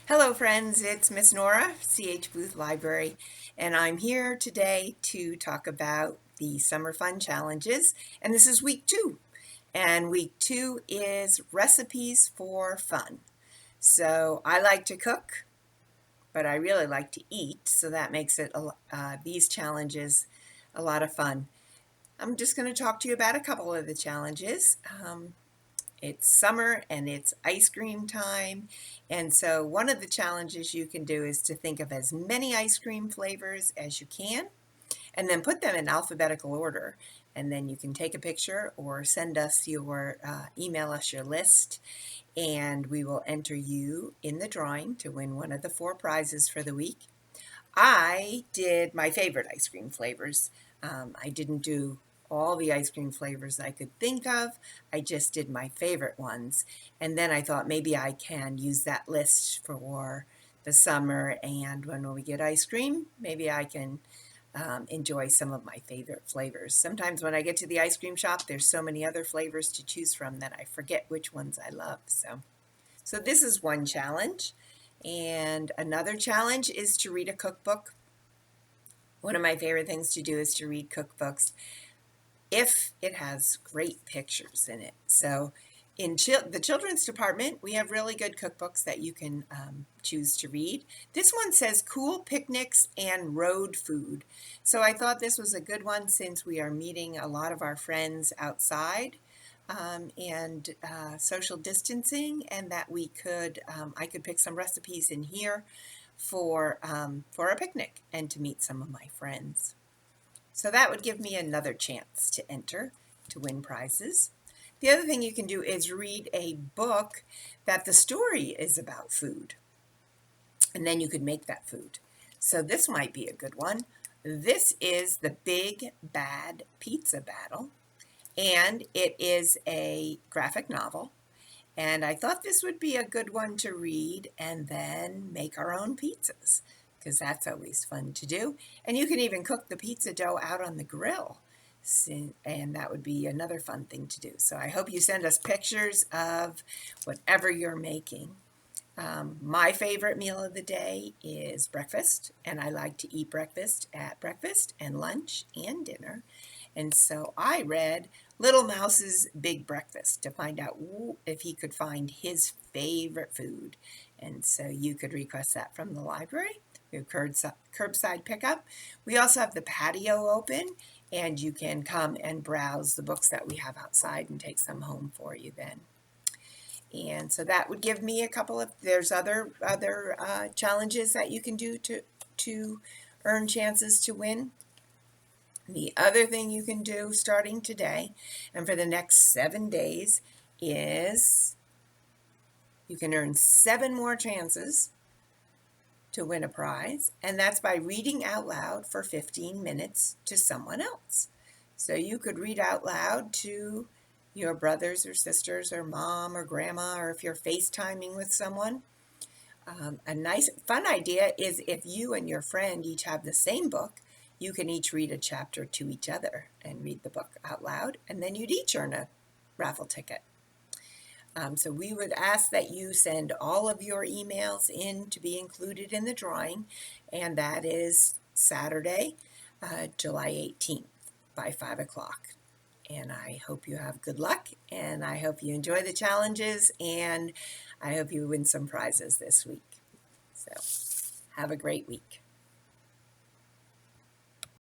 Hello friends, it's Miss Nora, CH Booth Library, and I'm here today to talk about the Summer Fun Challenges, and this is week 2. And week 2 is recipes for fun. So I like to cook, but I really like to eat, so that makes these challenges a lot of fun. I'm just going to talk to you about a couple of the challenges. It's summer and it's ice cream time. And so one of the challenges you can do is to think of as many ice cream flavors as you can and then put them in alphabetical order. And then you can take a picture or email us your list, and we will enter you in the drawing to win one of the 4 prizes for the week. I did my favorite ice cream flavors. I didn't do all the ice cream flavors I could think of. I just did my favorite ones. And then I thought maybe I can use that list for the summer. And when we get ice cream, maybe I can enjoy some of my favorite flavors. Sometimes when I get to the ice cream shop, there's so many other flavors to choose from that I forget which ones I love. So this is one challenge. And another challenge is to read a cookbook. One of my favorite things to do is to read cookbooks if it has great pictures in it. So in the children's department, we have really good cookbooks that you can choose to read. This one says cool picnics and road food. So I thought this was a good one since we are meeting a lot of our friends outside and social distancing, and that I could pick some recipes in here for a picnic and to meet some of my friends. So that would give me another chance to enter to win prizes. The other thing you can do is read a book that the story is about food, and then you could make that food. So this might be a good one. This is The Big Bad Pizza Battle, and it is a graphic novel. And I thought this would be a good one to read and then make our own pizzas, because that's always fun to do. And you can even cook the pizza dough out on the grill, and that would be another fun thing to do. So I hope you send us pictures of whatever you're making. My favorite meal of the day is breakfast, and I like to eat breakfast at breakfast and lunch and dinner. And so I read Little Mouse's Big Breakfast to find out if he could find his favorite food. And so you could request that from the library. We have curbside pickup. We also have the patio open, and you can come and browse the books that we have outside and take some home for you then. And so that would give me there's other challenges that you can do to earn chances to win. The other thing you can do starting today and for the next 7 days is you can earn 7 more chances to win a prize, and that's by reading out loud for 15 minutes to someone else. So you could read out loud to your brothers or sisters or mom or grandma, or if you're FaceTiming with someone. A nice fun idea is if you and your friend each have the same book, you can each read a chapter to each other and read the book out loud, and then you'd each earn a raffle ticket. So we would ask that you send all of your emails in to be included in the drawing, and that is Saturday, July 18th by 5 o'clock. And I hope you have good luck, and I hope you enjoy the challenges, and I hope you win some prizes this week. So have a great week.